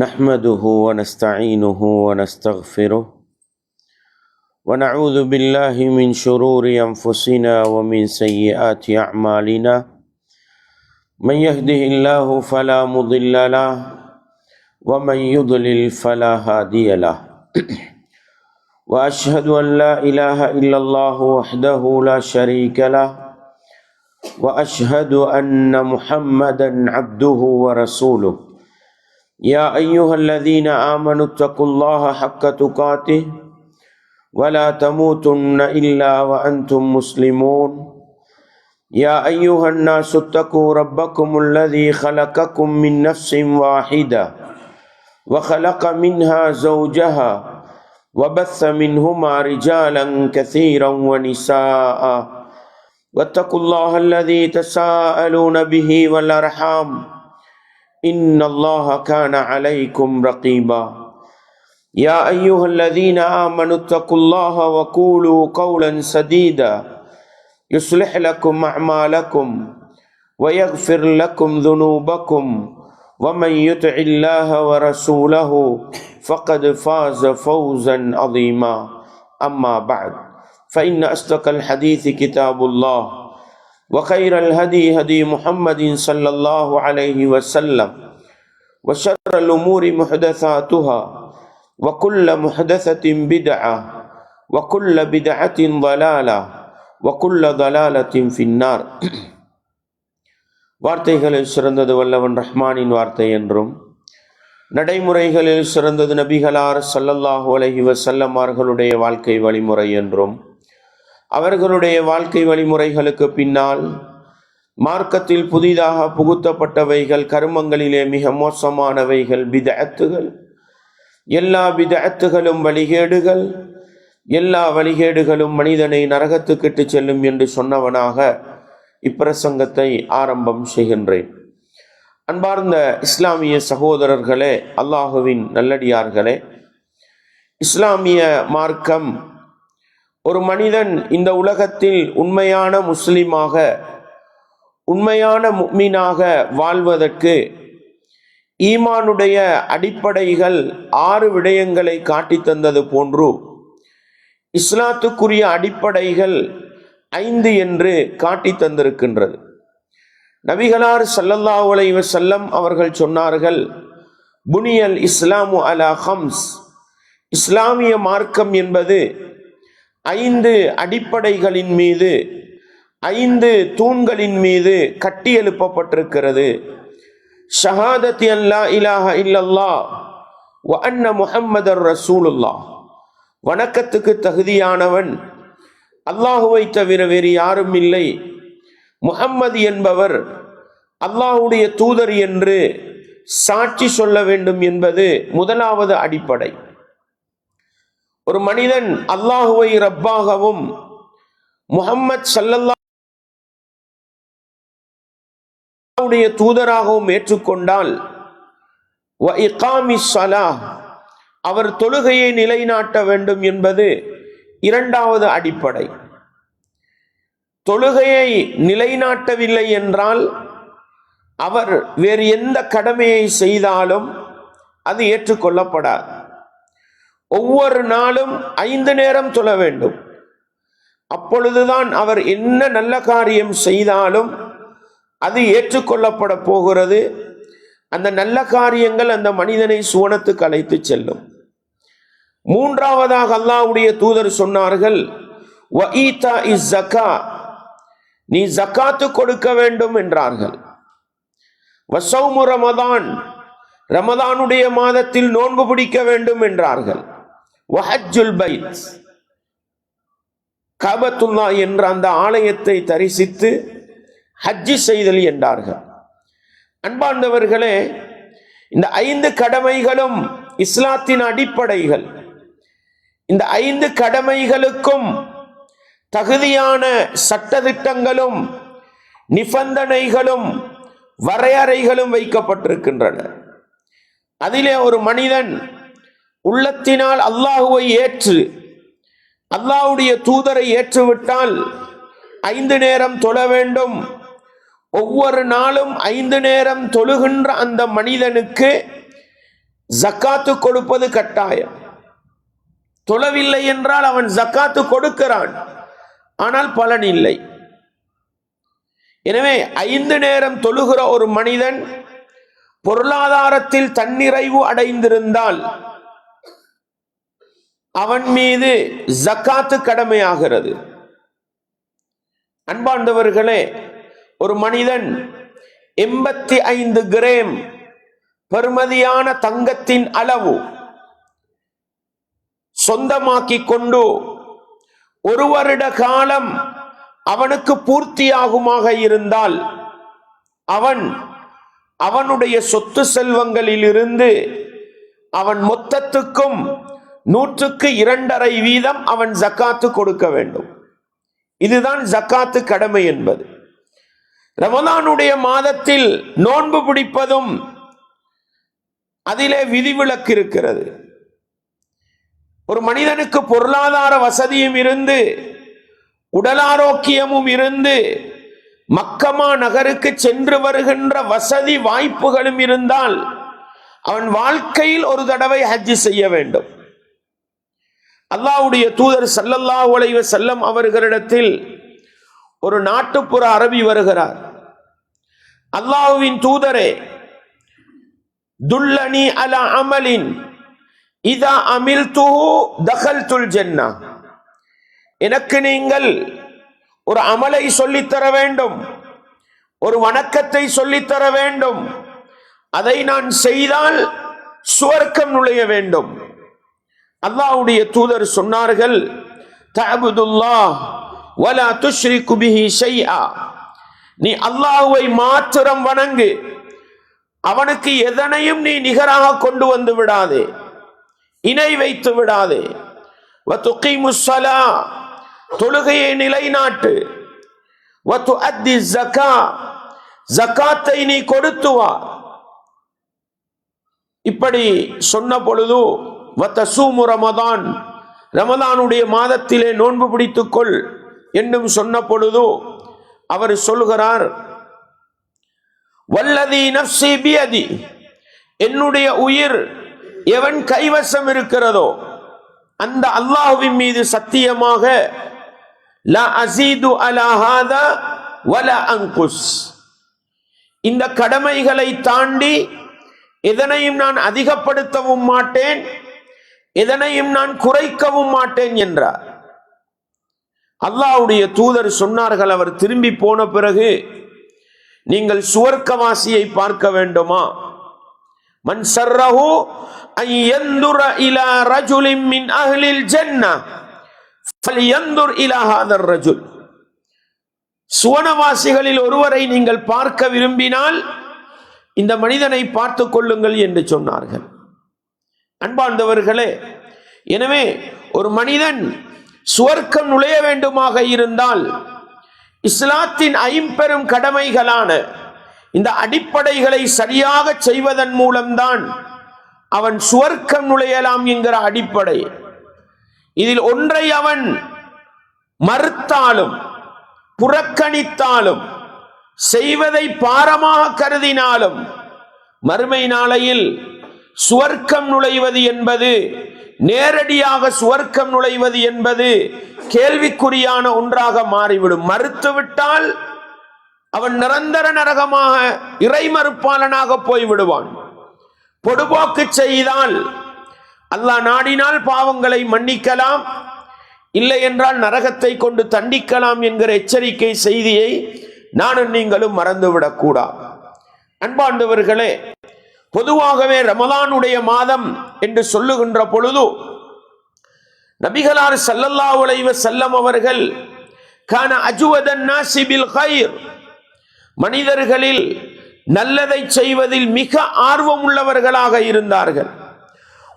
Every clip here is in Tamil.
نحمده ونستعينه ونستغفره ونعوذ بالله من شرور أنفسنا ومن سيئات أعمالنا من يهده الله فلا مضل له ومن يضلل فلا هادي له وأشهد أن لا إله إلا الله وحده لا شريك له وأشهد أن محمدا عبده ورسوله يا أيها الذين آمنوا اتقوا الله حق تقاته ولا تموتن إلا وأنتم مسلمون يا أيها الناس اتقوا ربكم الذي خلقكم من نفس واحدة وخلق منها زوجها وبث منهما رجالا كثيرا ونساء واتقوا الله الذي تساءلون به والأرحام إن الله كان عليكم رقيبا يا أيها الذين آمنوا اتقوا الله وقولوا قولا سديدا يصلح لكم أعمالكم ويغفر لكم ذنوبكم ومن يطع الله ورسوله فقد فاز فوزا عظيما أما بعد فإن أصدق الحديث كتاب الله وخير الهدي هدي محمد صلى الله عليه وسلم وشر الأمور محدثاتها وكل محدثة بدعة وكل بدعة ضلالة وكل ضلالة في النار. வார்த்தைகளில் சிறந்தது வல்லவன் ரஹ்மானின் வார்த்தை என்றும் நடைமுறைகளில் சிறந்தது நபிகளார் ஸல்லல்லாஹு அலைஹி வஸல்லம் அவர்களுடைய வாழ்க்கை வழிமுறை என்றும் அவர்களுடைய வாழ்க்கை வழிமுறைகளுக்கு பின்னால் மார்க்கத்தில் புதிதாக புகுத்தப்பட்டவைகள் கருமங்களிலே மிக மோசமானவைகள் பிதஅத்துகள், எல்லா பிதஅத்துகளும் வழிகேடுகள், எல்லா வழிகேடுகளும் மனிதனை நரகத்துக்கிட்டு செல்லும் என்று சொன்னவனாக இப்பிரசங்கத்தை ஆரம்பம் செய்கின்றேன். அன்பார்ந்த இஸ்லாமிய சகோதரர்களே, அல்லாஹுவின் நல்லடியார்களே, இஸ்லாமிய மார்க்கம் ஒரு மனிதன் இந்த உலகத்தில் உண்மையான முஸ்லிமாக உண்மையான முஃமினாக வாழ்வதற்கு ஈமானுடைய அடிப்படைகள் 6 விடயங்களை காட்டி தந்தது போன்று இஸ்லாத்துக்குரிய அடிப்படைகள் 5 என்று காட்டி தந்திருக்கின்றது. நபிகளார் ஸல்லல்லாஹு அலைஹி வஸல்லம் அவர்கள் சொன்னார்கள், புனியல் இஸ்லாமு அலா ஹம்ஸ், இஸ்லாமிய மார்க்கம் என்பது 5 அடிப்படைகளின் மீது 5 தூண்களின் மீது கட்டி எழுப்பப்பட்டிருக்கிறது. ஷஹாதத்தி அல்லா இலாஹ இல்லல்லாஹ் வ அன்ன முஹம்மதர் ரசூலுல்லாஹ், வணக்கத்துக்கு தகுதியானவன் அல்லாஹுவை தவிர வேறு யாரும் இல்லை, முஹம்மது என்பவர் அல்லாஹுடைய தூதர் என்று சாட்சி சொல்ல வேண்டும் என்பது முதலாவது அடிப்படை. ஒரு மனிதன் அல்லாஹுவை ரப்பாகவும் முஹம்மது ஸல்லல்லாஹு அலைஹி தூதராகவும் ஏற்றுக்கொண்டால் வ இகாமிஸ் ஸலாஹ், அவர் தொழுகையை நிலைநாட்ட வேண்டும் என்பது இரண்டாவது அடிப்படை. தொழுகையை நிலைநாட்டவில்லை என்றால் அவர் வேறு எந்த கடமையை செய்தாலும் அது ஏற்றுக்கொள்ளப்படாது. ஒவ்வொரு நாளும் 5 நேரம் தொழ வேண்டும். அப்பொழுதுதான் அவர் என்ன நல்ல காரியம் செய்தாலும் அது ஏற்றுக்கொள்ளப்பட போகிறது. அந்த நல்ல காரியங்கள் அந்த மனிதனை சுவனத்துக்கு அழைத்து செல்லும். மூன்றாவதாக அல்லாஹ்வுடைய தூதர் சொன்னார்கள், வ ஈதா இஸ் ஸகா, நீ ஜகாத்து கொடுக்க வேண்டும் என்றார்கள். வ ஸௌமு ரமதான், ரமதானுடைய மாதத்தில் நோன்பு பிடிக்க வேண்டும் என்றார்கள். வ ஹஜ்ஜுல் பைத், கஅபத்துல்லாஹ் என்ற அந்த ஆலயத்தை தரிசித்து ஹஜ்ஜி செய்தல் என்றார்கள். அன்பார்ந்தவர்களே, இந்த 5 கடமைகளும் இஸ்லாத்தின் அடிப்படைகள். இந்த 5 கடமைகளுக்கும் தகுதியான சட்டதிட்டங்களும் நிபந்தனைகளும் வரையறைகளும் வைக்கப்பட்டிருக்கின்றன. அதிலே ஒரு மனிதன் உள்ளத்தினால் அல்லாஹுவை ஏற்று அல்லாஹ்வுடைய தூதரை ஏற்றுவிட்டால் 5 நேரம் தொழ வேண்டும். ஒவ்வொரு நாளும் 5 நேரம் தொழுகின்ற அந்த மனிதனுக்கு ஜக்காத்து கொடுப்பது கட்டாயம். தொழவில்லை என்றால் அவன் ஜக்காத்து கொடுக்கிறான், ஆனால் பலன் இல்லை. எனவே 5 நேரம் தொழுகிற ஒரு மனிதன் பொருளாதாரத்தில் தன்னிறைவு அடைந்திருந்தால் அவன் மீது ஜக்காத்து கடமையாகிறது. அன்பார்ந்தவர்களே, ஒரு மனிதன் 85 கிராம் பெறுமதியான தங்கத்தின் அளவு சொந்தமாக்கி கொண்டு 1 வருட காலம் அவனுக்கு பூர்த்தியாகுமாக இருந்தால் அவனுடைய சொத்து செல்வங்களில் இருந்து அவன் மொத்தத்துக்கும் 100க்கு 2.5 வீதம் அவன் ஜக்காத்து கொடுக்க வேண்டும். இதுதான் ஜக்காத்து கடமை என்பது. ரமலானுடைய மாதத்தில் நோன்பு பிடிப்பதும் அதிலே விதிவிலக்கு இருக்கிறது. ஒரு மனிதனுக்கு பொருளாதார வசதியும் இருந்து உடல் ஆரோக்கியமும் இருந்து மக்கமா நகருக்கு சென்று வருகின்ற வசதி வாய்ப்புகளும் இருந்தால் அவன் வாழ்க்கையில் ஒரு தடவை ஹஜ் செய்ய வேண்டும். அல்லாஹ்வுடைய தூதர் ஸல்லல்லாஹு அலைஹி வஸல்லம் அவர்களிடத்தில் ஒரு நாட்டுப்புற அரபி வருகிறார். அல்லாஹ்வின் தூதரே, துல்லனி அலா அமலின் இதா அமில்துஹு தகல்துல் ஜன்னah, எனக்கு நீங்கள் ஒரு அமலை சொல்லித்தர வேண்டும், ஒரு வணக்கத்தை சொல்லித்தர வேண்டும், அதை நான் செய்தால் சுவர்க்கம் நுழைய வேண்டும். அல்லாஹ்வுடைய தூதர் சொன்னார்கள், தஅபுதுல்லாஹ் வலா துஷ்ரிகு பிஹி ஷைஆ, நீ அல்லாஹ்வை மாத்திரம் வணங்கு, அவனுக்கு எதனையும் நீ நிகராக கொண்டு வந்து விடாதே, இணை வைத்து விடாதே. வதுகீமுஸ் ஸலா, தொழுகையை நிலைநாட்டு. வதுஅத்தி ஸகா, ஜகாத்தை நீ கொடுத்து வா. இப்படி சொன்ன பொழுது வதசூமு ரமதான், ரமலானுடைய மாதத்திலே நோன்பு பிடித்துக்கொள் என்னும் சொன்ன பொழுது அவர் சொல்கிறார், வல்லதி நஃப்ஸி பியதி, என்னுடைய உயிர் எவன் கைவசம் இருக்கிறதோ அந்த அல்லாஹ்வின் மீது சத்தியமாக, லா அஸீது அலா ஹாதா வலா அன்குஸ், இந்த கடமைகளை தாண்டி எதனையும் நான் அதிகப்படுத்தவும் மாட்டேன், எதனையும் நான் குறைக்கவும் மாட்டேன் என்றார். அல்லாஹ்வுடைய தூதர் சொன்னார்கள், அவர் திரும்பி போன பிறகு, நீங்கள் சுவர்க்கவாசியை பார்க்க வேண்டுமா? மன் சர்ரஹு அன் யன்துர இலா ரஜுலின் மின் அஹ்லில் ஜன்னah ஃபல்யன்துர் இலா ஹாதர் ரஜுல், சுவனவாசிகளில் ஒருவரை நீங்கள் பார்க்க விரும்பினால் இந்த மனிதனை பார்த்துக் கொள்ளுங்கள் என்று சொன்னார்கள். அன்பார்ந்தவர்களே, எனவே ஒரு மனிதன் சுவர்க்கம் நுழைய வேண்டுமாக இருந்தால் இஸ்லாத்தின் 5 கடமைகளான இந்த அடிப்படைகளை சரியாக செய்வதன் மூலம்தான் அவன் சுவர்க்கம் நுழையலாம் என்கிற அடிப்படை. இதில் ஒன்றை அவன் மறுத்தாலும் புறக்கணித்தாலும் செய்வதை பாரமாக கருதினாலும் மறுமை நாளையில் சுவர்க்கம் நுழைவது என்பது, நேரடியாக சுவர்க்கம் நுழைவது என்பது கேள்விக்குறியான ஒன்றாக மாறிவிடும். மறுத்துவிட்டால் அவன் நிரந்தர நரகமாக இறை மறுப்பாளனாக போய்விடுவான். பொடுபோக்கு செய்தால் அல்லாஹ் நாடினால் பாவங்களை மன்னிக்கலாம், இல்லை என்றால் நரகத்தை கொண்டு தண்டிக்கலாம் என்கிற எச்சரிக்கை செய்தியை நானும் நீங்களும் மறந்துவிடக் கூடாது. அன்பாண்டவர்களே, பொதுவாகவே ரமலானுடைய மாதம் என்று சொல்லுகின்ற பொழுது நபிகளார் ஸல்லல்லாஹு அலைஹி வஸல்லம் அவர்கள் கான அஜ்வதன் நாஸி பில் கைர், மனிதர்களில் நல்லதை செய்வதில் மிக ஆர்வம் உள்ளவர்களாக இருந்தார்கள்.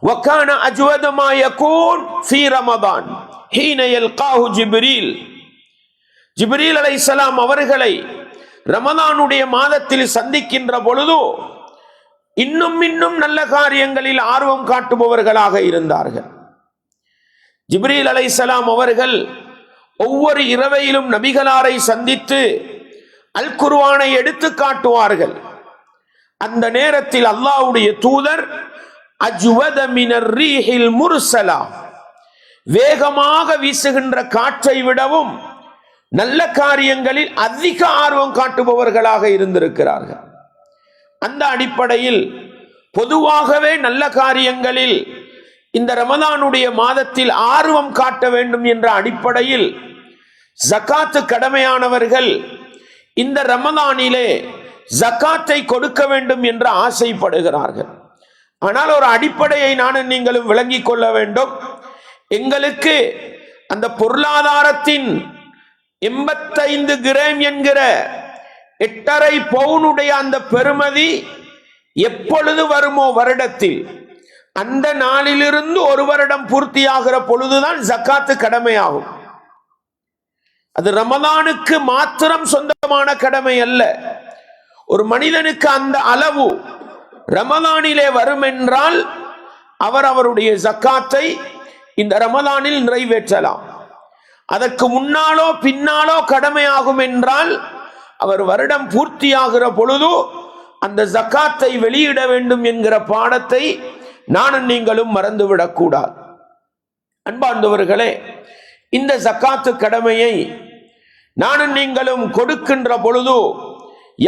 வகான அஜ்வத மா யகூன் ஃபீ ரமதான் ஹீன யல்காஹு ஜிப்ரீல், ஜிப்ரீல் அலைஹிஸ்ஸலாம் அவர்களை ரமலானுடைய மாதத்தில் சந்திக்கின்ற பொழுது இன்னும் நல்ல காரியங்களில் ஆர்வம் காட்டுபவர்களாக இருந்தார்கள். ஜிப்ரீல் அலைஹிஸ்ஸலாம் அவர்கள் ஒவ்வொரு இரவையிலும் நபிகளாரை சந்தித்து அல் குர்ஆனை எடுத்து காட்டுவார்கள். அந்த நேரத்தில் அல்லாஹ்வுடைய தூதர் அஜ்வத மினர் ரீஹில் முர்சலா, வேகமாக வீசுகின்ற காற்றை விடவும் நல்ல காரியங்களில் அதிக ஆர்வம் காட்டுபவர்களாக இருந்திருக்கிறார்கள். அந்த அடிப்படையில் பொதுவாகவே நல்ல காரியங்களில் இந்த ரமதானுடைய மாதத்தில் ஆர்வம் காட்ட வேண்டும் என்ற அடிப்படையில் ஜகாத்து கடமையானவர்கள் இந்த ரமதானிலே ஜகாத்தை கொடுக்க வேண்டும் என்று ஆசைப்படுகிறார்கள். ஆனால் ஒரு அடிப்படையை நானும் நீங்களும் விளங்கிக் கொள்ள வேண்டும். எங்களுக்கு அந்த பொருளாதாரத்தின் 85 கிராம் என்கிற 8.5 பவுனுடைய அந்த பெறுமதி எப்பொழுது வருமோ வருடத்தில், அந்த நாளிலிருந்து ஒரு வருடம் பூர்த்தியாகிற பொழுதுதான் ஜக்காத்து கடமையாகும். அது ரமதானுக்கு மாத்திரம் சொந்தமான கடமை அல்ல. ஒரு மனிதனுக்கு அந்த அளவு ரமதானிலே வரும் என்றால் அவர் அவருடைய ஜக்காத்தை இந்த ரமதானில் நிறைவேற்றலாம். அதற்கு முன்னாலோ பின்னாலோ கடமையாகும் என்றால் அவர் வருடம் பூர்த்தியாகிற பொழுது அந்த ஜக்காத்தை வெளியிட வேண்டும் என்கிற பாடத்தை நானும் நீங்களும் மறந்துவிடக்கூடாது. அன்பார்ந்தவர்களே, இந்த ஜக்காத்து கடமையை நானும் நீங்களும் கொடுக்கின்ற பொழுது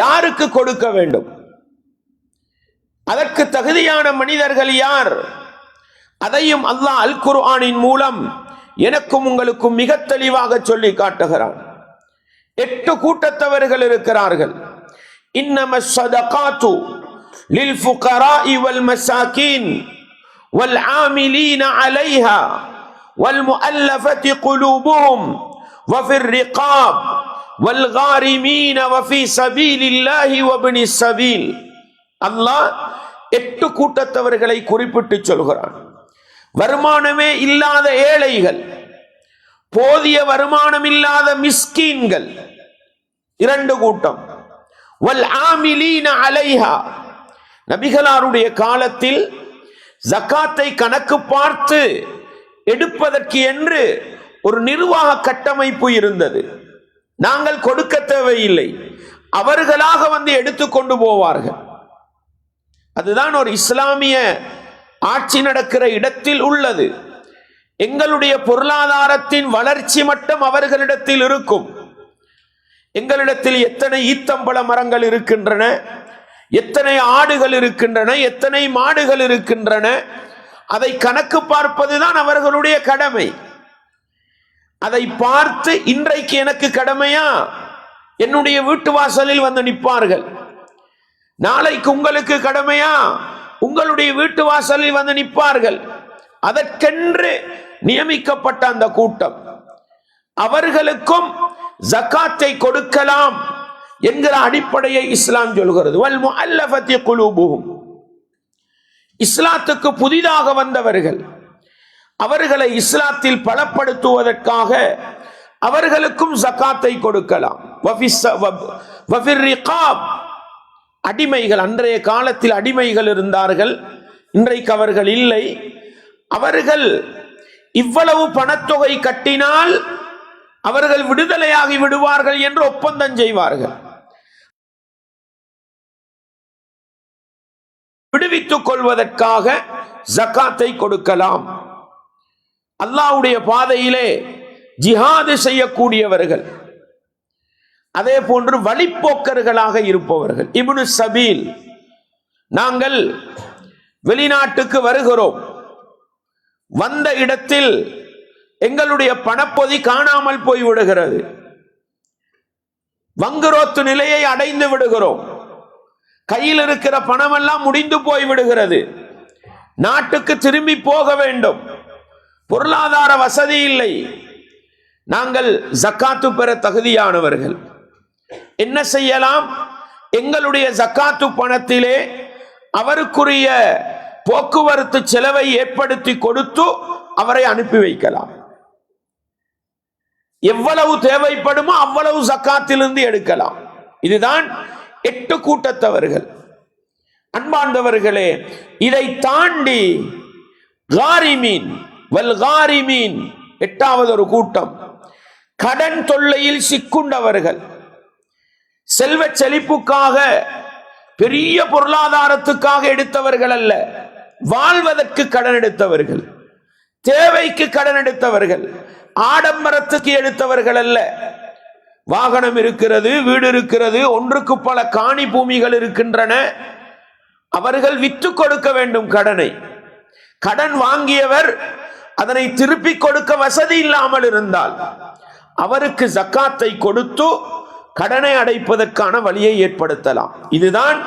யாருக்கு கொடுக்க வேண்டும்? அதற்கு தகுதியான மனிதர்கள் யார்? அதையும் அல்லாஹ் அல் குர்ஆனின் மூலம் எனக்கும் உங்களுக்கும் மிக தெளிவாக சொல்லி காட்டுகிறான். 8 கூட்டத்தவர்கள் இருக்கிறார்கள். இன்னமஸ் ஸதகாத்து லில் ஃபுகராஇ வல் மசாகீன் வல் ஆமிலீன அலைஹா வல் முஅல்லஃபதி குலூபுஹும் வஃபிர் ரிகாப் வல் காரிமீன வஃபி ஸபீலில்லாஹி வப்னிஸ் ஸபீல். அல்லாஹ் 8 கூட்டத்தவர்களை குறிப்பிட்டு சொல்கிறான். வருமானமே இல்லாத ஏழைகள், போதிய வருமானம் இல்லாத மிஸ்கீன்கள் 2 கூட்டம். வல் ஆமிலீன அலைஹா, நபிகளாருடைய காலத்தில் ஜகாத்தை கணக்கு பார்த்து எடுப்பதற்கு என்று ஒரு நிர்வாக கட்டமைப்பு இருந்தது. நாங்கள் கொடுக்க தேவையில்லை, அவர்களாக வந்து எடுத்துக்கொண்டு போவார்கள். அதுதான் ஒரு இஸ்லாமிய ஆட்சி நடக்கிற இடத்தில் உள்ளது. எங்களுடைய பொருளாதாரத்தின் வளர்ச்சி மட்டம் அவர்களிடத்தில் இருக்கும். எங்களிடத்தில் எத்தனை ஈத்தம்பழ மரங்கள் இருக்கின்றன, எத்தனை ஆடுகள் இருக்கின்றன, எத்தனை மாடுகள் இருக்கின்றன, அதை கணக்கு பார்ப்பதுதான் அவர்களுடைய கடமை. அதை பார்த்து இன்றைக்கு எனக்கு கடமையா, என்னுடைய வீட்டு வாசலில் வந்து நிற்பார்கள். நாளைக்கு உங்களுக்கு கடமையா, உங்களுடைய வீட்டு வாசலில் வந்து நிற்பார்கள். அதற்கென்று நியமிக்கப்பட்ட அந்த கூட்டம், அவர்களுக்கும் ஜகாத்தை கொடுக்கலாம் என்கிற அடிப்படையை இஸ்லாம் சொல்கிறது. வல் முஅல்லஃபதி குலூபுஹும், இஸ்லாத்துக்கு புதிதாக வந்தவர்கள், அவர்களை இஸ்லாத்தில் பலப்படுத்துவதற்காக அவர்களுக்கும் ஜகாத்தை கொடுக்கலாம். வஃபிர் ரிகாப், அடிமைகள், அன்றைய காலத்தில் அடிமைகள் இருந்தார்கள், இன்றைக்கு அவர்கள் இல்லை. அவர்கள் இவ்வளவு பணத்தொகை கட்டினால் அவர்கள் விடுதலையாகி விடுவார்கள் என்று ஒப்பந்தம் செய்வார்கள். விடுவித்துக் கொள்வதற்காக ஜகாத்தை கொடுக்கலாம். அல்லாஹ்வுடைய பாதையிலே ஜிஹாது செய்யக்கூடியவர்கள், அதே போன்று வழிப்போக்கர்களாக இருப்பவர்கள், இப்னு சபீல். நாங்கள் வெளிநாட்டுக்கு வருகிறோம், வந்த இடத்தில் எங்களுடைய பணப்பொதி காணாமல் போய் விடுகிறது, வங்குரோத்து நிலையை அடைந்து விடுகிறோம், கையில் இருக்கிற பணமெல்லாம் முடிந்து போய் விடுகிறது, நாட்டுக்கு திரும்பி போக வேண்டும், பொருளாதார வசதி இல்லை. நாங்கள் ஜக்காத்து பெற தகுதியானவர்கள். என்ன செய்யலாம்? எங்களுடைய ஜக்காத்து பணத்திலே அவருக்குரிய போக்குவரத்து செலவை ஏற்படுத்தி கொடுத்து அவரை அனுப்பி வைக்கலாம். எவ்வளவு தேவைப்படுமோ அவ்வளவு ஜக்காத்திலிருந்து எடுக்கலாம். இதுதான் 8 கூட்டத்தவர்கள். அன்பார்ந்தவர்களே, இதை தாண்டி காரிமீன் வல் காரிமீன், 8வது ஒரு கூட்டம், கடன் தொல்லையில் சிக்குண்டவர்கள், செல்வ செழிப்புக்காக பெரிய பொருளாதாரத்துக்காக எடுத்தவர்கள் அல்ல, வாழ்வதற்கு கடன் எடுத்தவர்கள், தேவைக்கு கடன் எடுத்தவர்கள், ஆடம்பரத்துக்கு எடுத்தவர்கள் அல்ல. வாகனம் இருக்கிறது, வீடு இருக்கிறது, ஒன்றுக்கு பல காணி பூமிகள் இருக்கின்றன. அவர்கள் விற்று கொடுக்க வேண்டும் கடனை. கடன் வாங்கியவர் அதனை திருப்பி கொடுக்க வசதி இல்லாமல் இருந்தால் அவருக்கு ஜக்காத்தை கொடுத்து கடனை அடைப்பதற்கான வழியை ஏற்படுத்தலாம். இதுதான்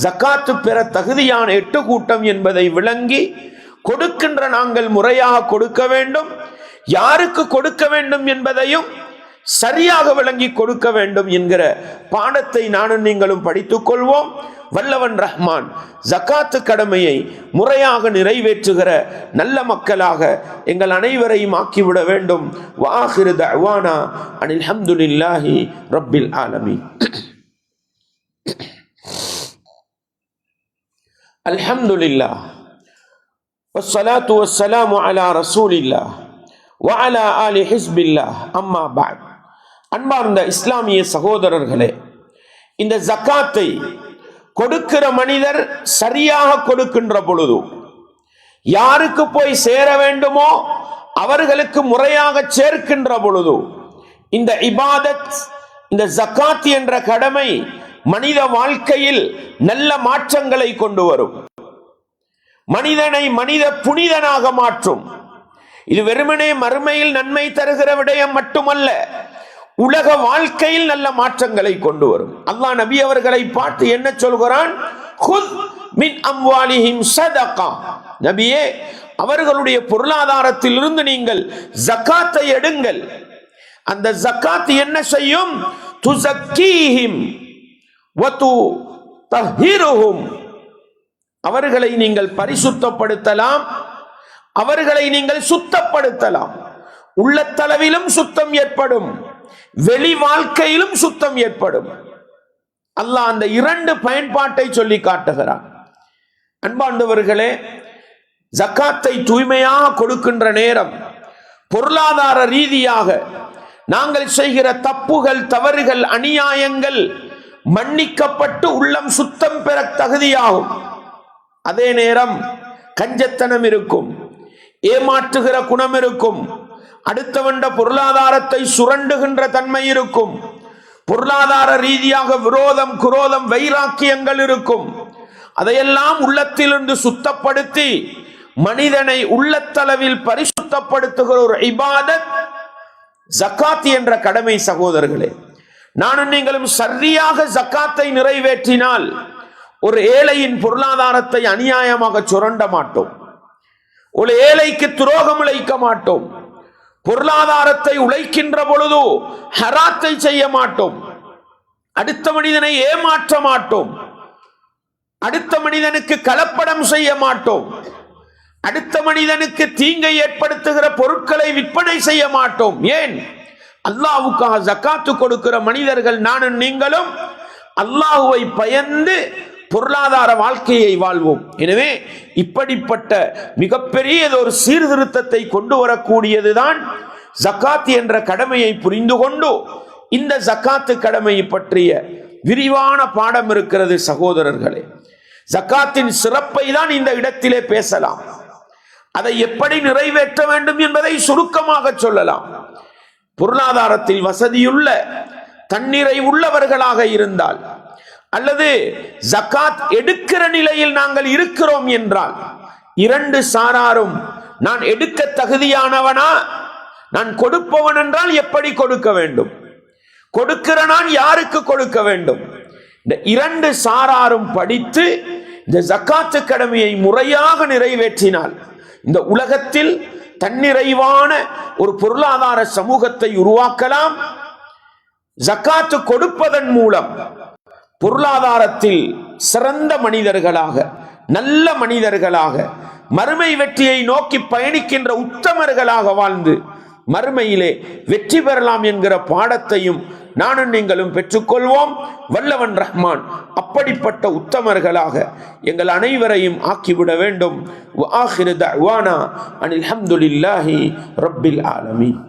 ஜக்காத்து பெற தகுதியான 8 கூட்டம் என்பதை விளங்கி கொடுக்கின்ற நாங்கள் முறையாக கொடுக்க வேண்டும். யாருக்கு கொடுக்க வேண்டும் என்பதையும் சரியாக விளங்கி கொடுக்க வேண்டும் என்கிற பாடத்தை நானும் நீங்களும் படித்துக் கொள்வோம். வல்லவன் ரஹ்மான் ஜக்காத்து கடமையை முறையாக நிறைவேற்றுகிற நல்ல மக்களாக எங்கள் அனைவரையும் ஆக்கிவிட வேண்டும். வாஹிரு தஅவானா அனில் ஹம்துலில்லாஹி ரப்பில் ஆலமீன். அல்ஹம்துலில்லாஹ் வஸ்ஸலாத்து வஸ்ஸலாமு அலா ரசூலில்லாஹ் வ அலா ஆலி ஹிஸ்பில்லாஹ். அம்மா பஅத். அன்பார்ந்த இஸ்லாமிய சகோதரர்களே, இந்த ஜக்காத்தை கொடுக்கிற மனிதர் சரியாக கொடுக்கின்ற பொழுது, யாருக்கு போய் சேர வேண்டுமோ அவர்களுக்கு முறையாக சேர்க்கின்ற பொழுது, இந்த இபாதத், இந்த ஜக்காத் என்ற கடமை மனித வாழ்க்கையில் நல்ல மாற்றங்களை கொண்டு வரும். மனிதனை மனித புனிதனாக மாற்றும். இது வெறுமனே மறுமையில் நன்மை தருகிற விடயம் மட்டுமல்ல, உலக வாழ்க்கையில் நல்ல மாற்றங்களை கொண்டு வரும். அல்லாஹ் நபி அவர்களை பார்த்து என்ன சொல்கிறான்? குத் மின் அம்வாலிஹிம் ஸதகா. நபியே, அவர்களுடைய பொருளாதாரத்தில் இருந்து நீங்கள் ஜக்காத்தை எடுங்கள். அந்த ஜக்காத் என்ன செய்யும்? துஸக்கீஹிம் வ துதஹிருஹும். அவர்களை நீங்கள் பரிசுத்தப்படுத்தலாம், அவர்களை நீங்கள் சுத்தப்படுத்தலாம். உள்ளத்தளவிலும் சுத்தம் ஏற்படும், வெளி வாழ்க்கையிலும் சுத்தம் ஏற்படும். அல்லாஹ் அந்த 2 பயன்பாட்டை சொல்லி காட்டுகிறான். அன்பார்ந்தவர்களே, ஜக்காத்தை தூய்மையாக கொடுக்கின்ற நேரம் பொருளாதார ரீதியாக நாங்கள் செய்கிற தப்புகள், தவறுகள், அநியாயங்கள் மன்னிக்கப்பட்டு உள்ளம் சுத்தம் பெற தகுதியாகும். அதே நேரம் கஞ்சத்தனம் இருக்கும், ஏமாற்றுகிற குணம் இருக்கும், அடுத்தவண்ட பொருளாதாரத்தை சுரண்டுகின்ற தன்மை இருக்கும், பொருளாதார ரீதியாக விரோதம், குரோதம், வைராக்கியங்கள் இருக்கும். அதையெல்லாம் உள்ளத்திலிருந்து சுத்தப்படுத்தி மனிதனை உள்ளத்தளவில் பரிசுத்தப்படுத்துகிற ஒரு இபாதத் ஜக்காத் என்ற கடமை. சகோதரர்களே, நானும் நீங்களும் சரியாக ஜக்காத்தை நிறைவேற்றினால் ஒரு ஏழையின் பொருளாதாரத்தை அநியாயமாக சுரண்ட மாட்டோம், ஒரு ஏழைக்கு துரோகம் இழைக்க மாட்டோம், பொருளாதாரத்தை உழைக்கின்ற பொழுது ஹராத்தை செய்ய மாட்டோம், அடுத்த மனிதனை ஏமாற்ற மாட்டோம், அடுத்த மனிதனுக்கு கலப்படம் செய்ய மாட்டோம், அடுத்த மனிதனுக்கு தீங்கை ஏற்படுத்துகிற பொருட்களை விற்பனை செய்ய மாட்டோம். ஏன்? அல்லாஹ்வுக்காக ஜக்காத்து கொடுக்கிற மனிதர்கள் நானும் நீங்களும் அல்லாஹ்வை பயந்து பொருளாதார வாழ்க்கையை வாழ்வோம். எனவே இப்படிப்பட்ட மிகப்பெரிய ஒரு சீர்திருத்தத்தை கொண்டு வரக்கூடியதுதான் ஜக்காத் என்ற கடமையை புரிந்து கொண்டு இந்த ஜக்காத்து கடமை பற்றிய விரிவான பாடம் இருக்கிறது. சகோதரர்களே, ஜக்காத்தின் சிறப்பை தான் இந்த இடத்திலே பேசலாம். அதை எப்படி நிறைவேற்ற வேண்டும் என்பதை சுருக்கமாக சொல்லலாம். பொருளாதாரத்தில் வசதியுள்ள தன்னிறை உள்ளவர்களாக இருந்தால் அல்லது ஜக்காத் எடுக்கிற நிலையில் நாங்கள் இருக்கிறோம் என்றால் 2 சாராரும் நான் எடுக்க தகுதியானவனா, நான் கொடுப்பவன் என்றால் எப்படி கொடுக்க வேண்டும், கொடுக்கிற நான் யாருக்கு கொடுக்க வேண்டும், இந்த 2 சாராரும் படித்து இந்த ஜக்காத்து கடமையை முறையாக நிறைவேற்றினால் இந்த உலகத்தில் தன்னிறைவான ஒரு பொருளாதார சமூகத்தை உருவாக்கலாம். ஜக்காத்து கொடுப்பதன் மூலம் பொருளாதாரத்தில் சிறந்த மனிதர்களாக, நல்ல மனிதர்களாக, மறுமை வெற்றியை நோக்கி பயணிக்கின்ற உத்தமர்களாக வாழ்ந்து மறுமையிலே வெற்றி பெறலாம் என்கிற பாடத்தையும் நானும் நீங்களும் பெற்றுக்கொள்வோம். வல்லவன் ரஹ்மான் அப்படிப்பட்ட உத்தமர்களாக எங்கள் அனைவரையும் ஆக்கிவிட வேண்டும். வ ஆகிரு தஅவானா அனில் ஹம்துலில்லாஹி ரப்பில் ஆலமீன்.